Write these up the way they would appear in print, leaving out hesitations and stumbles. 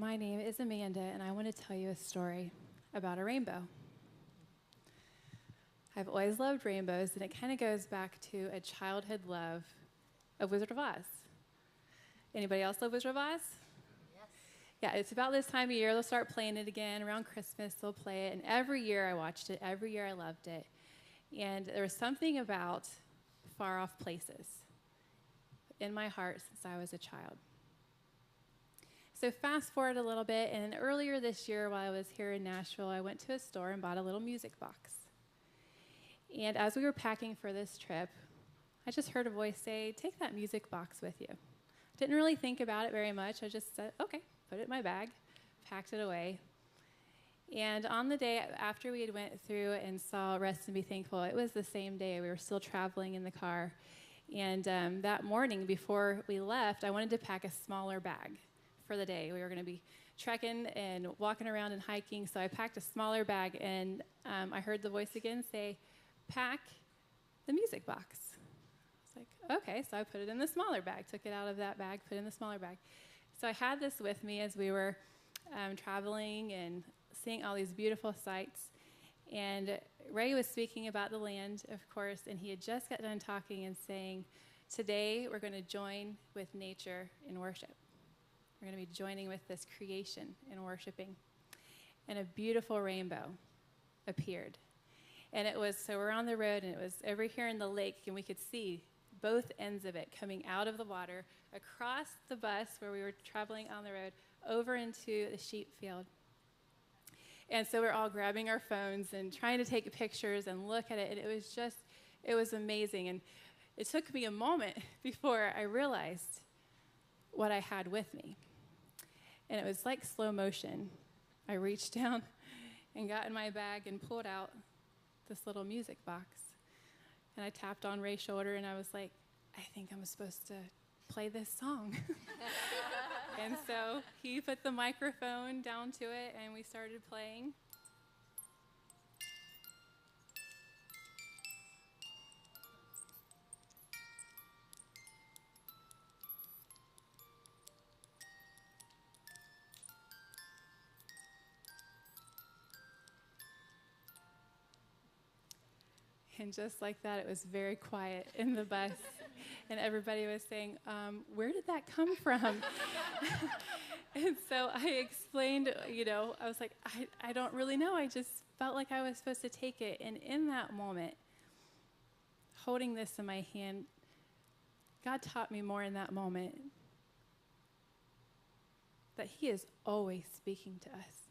My name is Amanda, and I want to tell you a story about a rainbow. I've always loved rainbows, and it kind of goes back to a childhood love of Wizard of Oz. Anybody else love Wizard of Oz? Yes. Yeah, it's about this time of year. They'll start playing it again. Around Christmas, they'll play it. And every year I watched it. Every year I loved it. And there was something about far-off places in my heart since I was a child. So fast forward a little bit, and earlier this year while I was here in Nashville, I went to a store and bought a little music box. And as we were packing for this trip, I just heard a voice say, "Take that music box with you." Didn't really think about it very much. I just said, okay, put it in my bag, packed it away. And on the day after we had went through and saw Rest and Be Thankful, it was the same day. We were still traveling in the car. And that morning before we left, I wanted to pack a smaller bag for the day. We were going to be trekking and walking around and hiking, so I packed a smaller bag, and I heard the voice again say, "Pack the music box." I was like, okay, so I put it in the smaller bag, took it out of that bag, put it in the smaller bag. So I had this with me as we were traveling and seeing all these beautiful sights. And Ray was speaking about the land, of course, and he had just got done talking and saying, today we're going to join with nature in worship. We're going to be joining with this creation in worshiping. And a beautiful rainbow appeared. And it was, so we're on the road, and it was over here in the lake, and we could see both ends of it coming out of the water, across the bus where we were traveling on the road, over into the sheep field. And so we're all grabbing our phones and trying to take pictures and look at it, and it was amazing. And it took me a moment before I realized what I had with me. And it was like slow motion. I reached down and got in my bag and pulled out this little music box. And I tapped on Ray's shoulder, and I was like, I think I'm supposed to play this song. And so he put the microphone down to it, and we started playing. And just like that, it was very quiet in the bus. And everybody was saying, where did that come from? And so I explained, I was like, I don't really know. I just felt like I was supposed to take it. And in that moment, holding this in my hand, God taught me more in that moment that He is always speaking to us.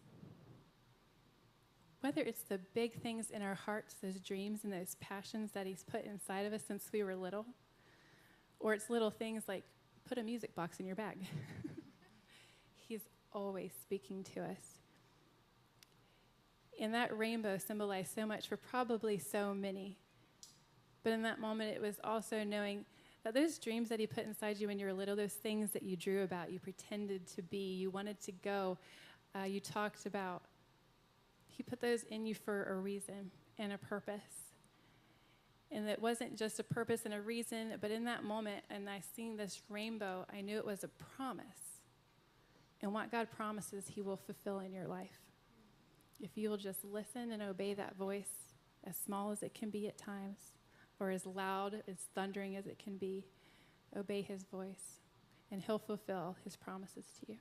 Whether it's the big things in our hearts, those dreams and those passions that He's put inside of us since we were little, or it's little things like put a music box in your bag. He's always speaking to us. And that rainbow symbolized so much for probably so many. But in that moment, it was also knowing that those dreams that He put inside you when you were little, those things that you drew about, you pretended to be, you wanted to go, you talked about, He put those in you for a reason and a purpose. And it wasn't just a purpose and a reason, but in that moment, and I seen this rainbow, I knew it was a promise. And what God promises, He will fulfill in your life. If you will just listen and obey that voice, as small as it can be at times, or as loud, as thundering as it can be, obey His voice, and He'll fulfill His promises to you.